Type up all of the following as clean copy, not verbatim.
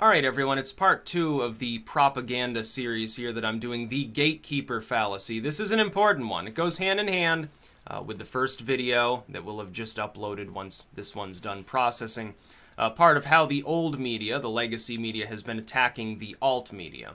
Alright everyone, it's part 2 of the propaganda series here that I'm doing, the Gatekeeper Fallacy. This is an important one. It goes hand in hand with the first video that we'll have just uploaded once this one's done processing. Part of how the old media, the legacy media, has been attacking the alt media.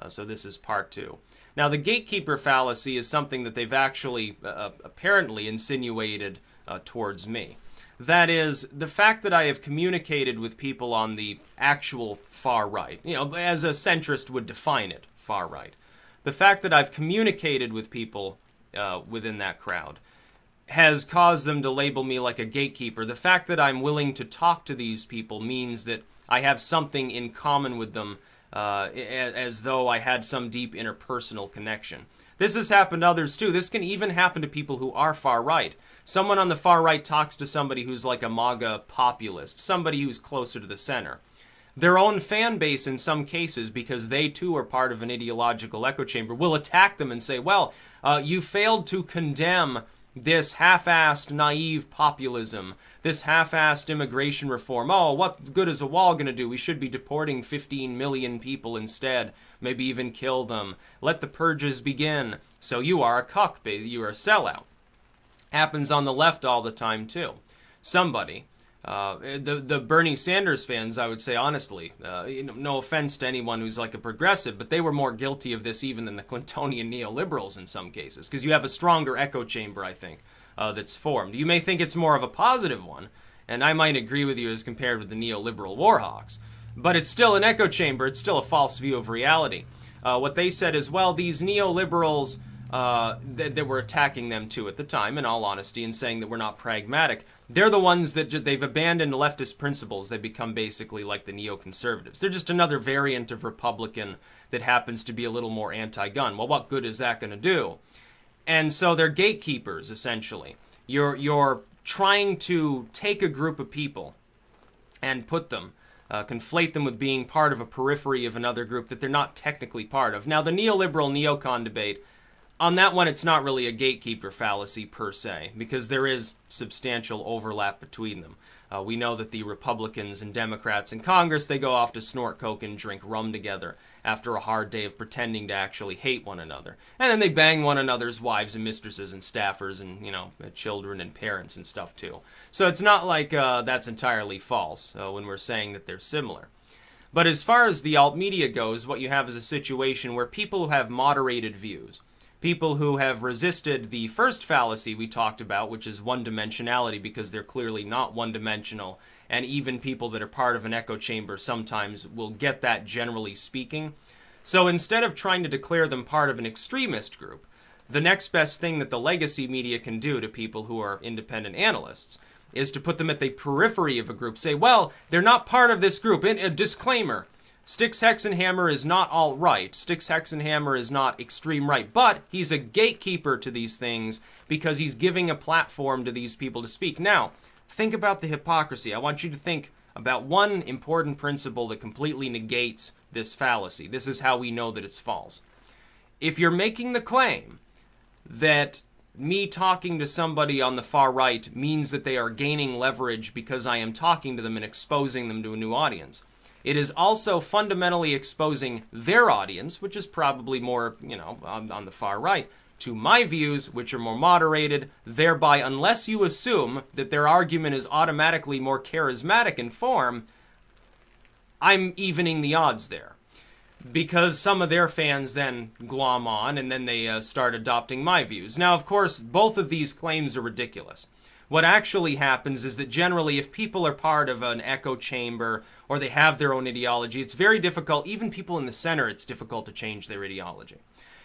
So this is part 2. Now the Gatekeeper Fallacy is something that they've actually apparently insinuated towards me. That is, the fact that I have communicated with people on the actual far right, as a centrist would define it, far right. The fact that I've communicated with people within that crowd has caused them to label me like a gatekeeper. The fact that I'm willing to talk to these people means that I have something in common with them, as though I had some deep interpersonal connection. This has happened to others too. This can even happen to people who are far right. Someone on the far right talks to somebody who's like a MAGA populist, somebody who's closer to the center. Their own fan base in some cases, because they too are part of an ideological echo chamber, will attack them and say, well, you failed to condemn this half-assed naive populism, this half-assed immigration reform. Oh, what good is a wall going to do? We should be deporting 15 million people instead, maybe even kill them. Let the purges begin. So you are a cuck, you are a sellout. Happens on the left all the time too. Somebody, the Bernie Sanders fans, I would say honestly, no offense to anyone who's like a progressive, but they were more guilty of this even than the Clintonian neoliberals in some cases, because you have a stronger echo chamber, I think, that's formed. You may think it's more of a positive one, and I might agree with you as compared with the neoliberal warhawks, but it's still an echo chamber. It's still a false view of reality. What they said is, well, these neoliberals that were attacking them too at the time, in all honesty, and saying that we're not pragmatic, they're the ones that they've abandoned leftist principles. They become basically like the neoconservatives. They're just another variant of Republican that happens to be a little more anti-gun. Well, what good is that going to do? And so they're gatekeepers, essentially. You're trying to take a group of people and put them, conflate them with being part of a periphery of another group that they're not technically part of. Now, the neoliberal neocon debate, on that one, it's not really a gatekeeper fallacy per se, because there is substantial overlap between them. We know that the Republicans and Democrats in Congress, they go off to snort coke and drink rum together after a hard day of pretending to actually hate one another. And then they bang one another's wives and mistresses and staffers and, children and parents and stuff too. So it's not like that's entirely false when we're saying that they're similar. But as far as the alt media goes, what you have is a situation where people who have moderated views, people who have resisted the first fallacy we talked about, which is one-dimensionality, because they're clearly not one-dimensional, and even people that are part of an echo chamber sometimes will get that, generally speaking. So instead of trying to declare them part of an extremist group, the next best thing that the legacy media can do to people who are independent analysts is to put them at the periphery of a group. Say, well, they're not part of this group. A disclaimer. Styx Hexenhammer is not alt-right. Styx Hexenhammer is not extreme right. But he's a gatekeeper to these things because he's giving a platform to these people to speak. Now, think about the hypocrisy. I want you to think about one important principle that completely negates this fallacy. This is how we know that it's false. If you're making the claim that me talking to somebody on the far right means that they are gaining leverage because I am talking to them and exposing them to a new audience, it is also fundamentally exposing their audience, which is probably more, on the far right, to my views, which are more moderated, thereby, unless you assume that their argument is automatically more charismatic in form, I'm evening the odds there. Because some of their fans then glom on, and then they start adopting my views. Now, of course, both of these claims are ridiculous. What actually happens is that generally, if people are part of an echo chamber or they have their own ideology, it's very difficult. Even people in the center, it's difficult to change their ideology.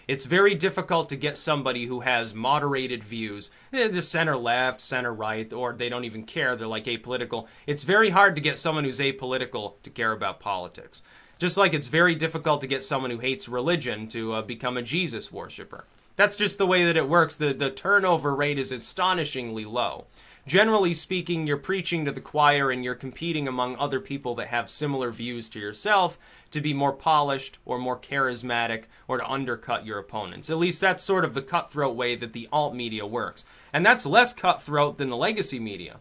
It's very difficult to get somebody who has moderated views, the center left, center right, or they don't even care. They're like apolitical. It's very hard to get someone who's apolitical to care about politics. Just like it's very difficult to get someone who hates religion to become a Jesus worshiper. That's just the way that it works. The turnover rate is astonishingly low. Generally speaking, you're preaching to the choir and you're competing among other people that have similar views to yourself to be more polished or more charismatic or to undercut your opponents. At least that's sort of the cutthroat way that the alt media works. And that's less cutthroat than the legacy media,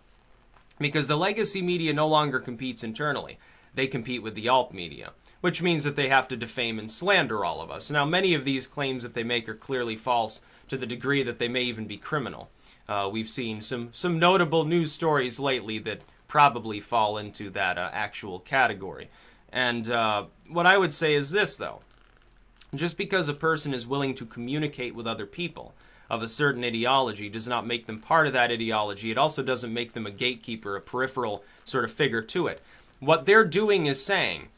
because the legacy media no longer competes internally. they compete with the alt media, which means that they have to defame and slander all of us. Now, many of these claims that they make are clearly false to the degree that they may even be criminal. We've seen some notable news stories lately that probably fall into that actual category. And what I would say is this, though. Just because a person is willing to communicate with other people of a certain ideology does not make them part of that ideology. It also doesn't make them a gatekeeper, a peripheral sort of figure to it. What they're doing is saying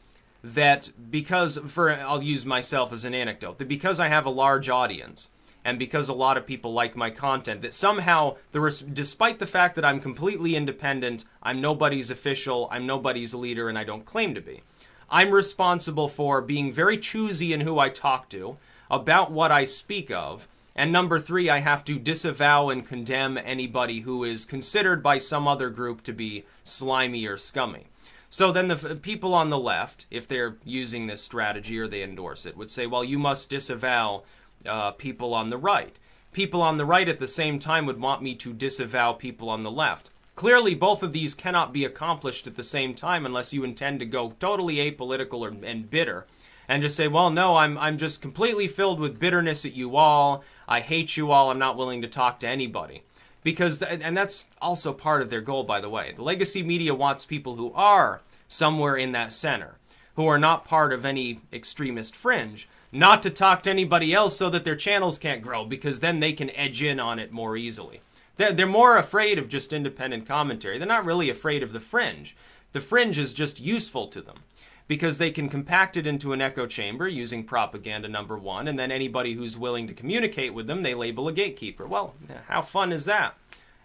that I'll use myself as an anecdote, that because I have a large audience, and because a lot of people like my content, that somehow, despite the fact that I'm completely independent, I'm nobody's official, I'm nobody's leader, and I don't claim to be, I'm responsible for being very choosy in who I talk to, about what I speak of, and number 3, I have to disavow and condemn anybody who is considered by some other group to be slimy or scummy. So then the people on the left, if they're using this strategy or they endorse it, would say, well, you must disavow people on the right. People on the right at the same time would want me to disavow people on the left. Clearly, both of these cannot be accomplished at the same time unless you intend to go totally apolitical and bitter and just say, well, no, I'm just completely filled with bitterness at you all. I hate you all. I'm not willing to talk to anybody. And that's also part of their goal, by the way. The legacy media wants people who are somewhere in that center, who are not part of any extremist fringe, not to talk to anybody else so that their channels can't grow, because then they can edge in on it more easily. They're more afraid of just independent commentary. They're not really afraid of the fringe. The fringe is just useful to them because they can compact it into an echo chamber using propaganda, number 1, and then anybody who's willing to communicate with them, they label a gatekeeper. Well, how fun is that?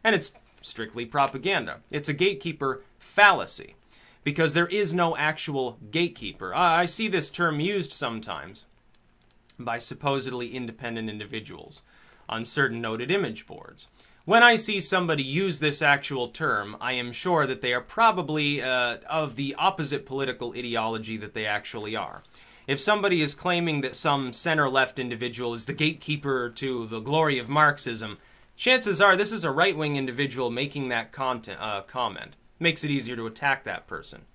And it's strictly propaganda. It's a gatekeeper fallacy because there is no actual gatekeeper. I see this term used sometimes by supposedly independent individuals on certain noted image boards. When I see somebody use this actual term, I am sure that they are probably of the opposite political ideology that they actually are. If somebody is claiming that some center-left individual is the gatekeeper to the glory of Marxism, chances are this is a right-wing individual making that comment. Makes it easier to attack that person.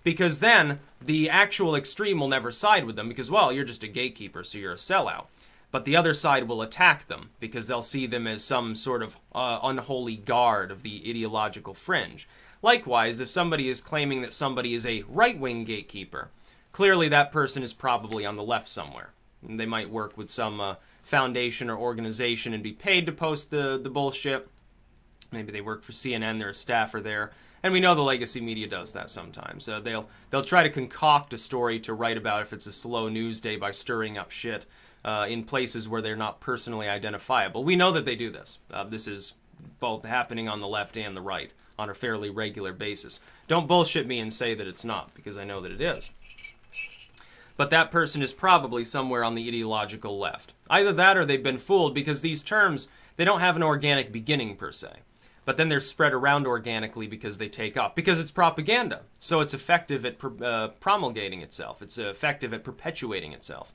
Because then, the actual extreme will never side with them because, well, you're just a gatekeeper, so you're a sellout. But the other side will attack them because they'll see them as some sort of unholy guard of the ideological fringe. Likewise, if somebody is claiming that somebody is a right-wing gatekeeper, clearly that person is probably on the left somewhere. And they might work with some foundation or organization and be paid to post the bullshit. Maybe they work for CNN, they're a staffer there. And we know the legacy media does that sometimes. They'll try to concoct a story to write about if it's a slow news day by stirring up shit in places where they're not personally identifiable. We know that they do this. This is both happening on the left and the right on a fairly regular basis. Don't bullshit me and say that it's not, because I know that it is. But that person is probably somewhere on the ideological left. Either that or they've been fooled because these terms, they don't have an organic beginning per se. But then they're spread around organically because they take off. Because it's propaganda. So it's effective at promulgating itself. It's effective at perpetuating itself.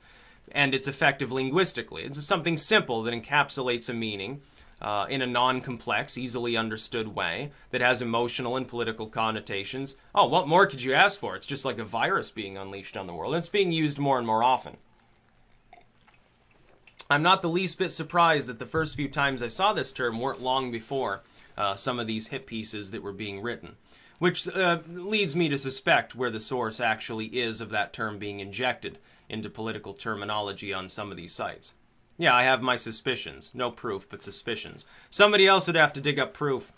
And it's effective linguistically. It's something simple that encapsulates a meaning in a non-complex, easily understood way that has emotional and political connotations. Oh, what more could you ask for? It's just like a virus being unleashed on the world. And it's being used more and more often. I'm not the least bit surprised that the first few times I saw this term weren't long before some of these hit pieces that were being written, which leads me to suspect where the source actually is of that term being injected into political terminology on some of these sites. Yeah, I have my suspicions. No proof, but suspicions. Somebody else would have to dig up proof.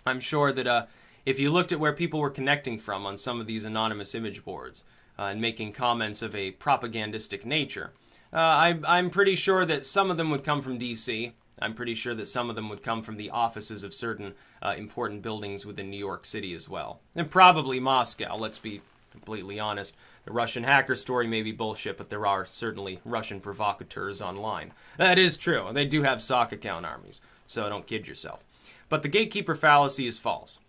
I'm sure that if you looked at where people were connecting from on some of these anonymous image boards and making comments of a propagandistic nature, I'm pretty sure that some of them would come from DC. I'm pretty sure that some of them would come from the offices of certain important buildings within New York City as well. And probably Moscow, let's be completely honest. The Russian hacker story may be bullshit, but there are certainly Russian provocateurs online. That is true. They do have sock account armies, so don't kid yourself. But the gatekeeper fallacy is false.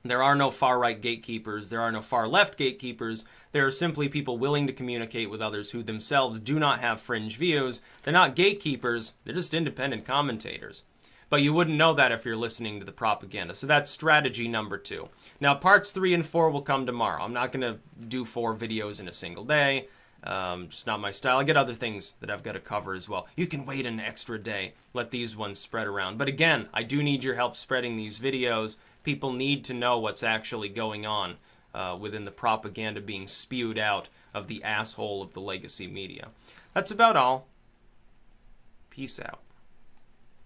There are no far-right gatekeepers. There are no far-left gatekeepers. There are simply people willing to communicate with others who themselves do not have fringe views. They're not gatekeepers. They're just independent commentators. But you wouldn't know that if you're listening to the propaganda. So that's strategy number 2. Now, parts 3 and 4 will come tomorrow. I'm not going to do 4 videos in a single day. Just not my style. I get other things that I've got to cover as well. You can wait an extra day. Let these ones spread around. But again, I do need your help spreading these videos. People need to know what's actually going on within the propaganda being spewed out of the asshole of the legacy media. That's about all. Peace out.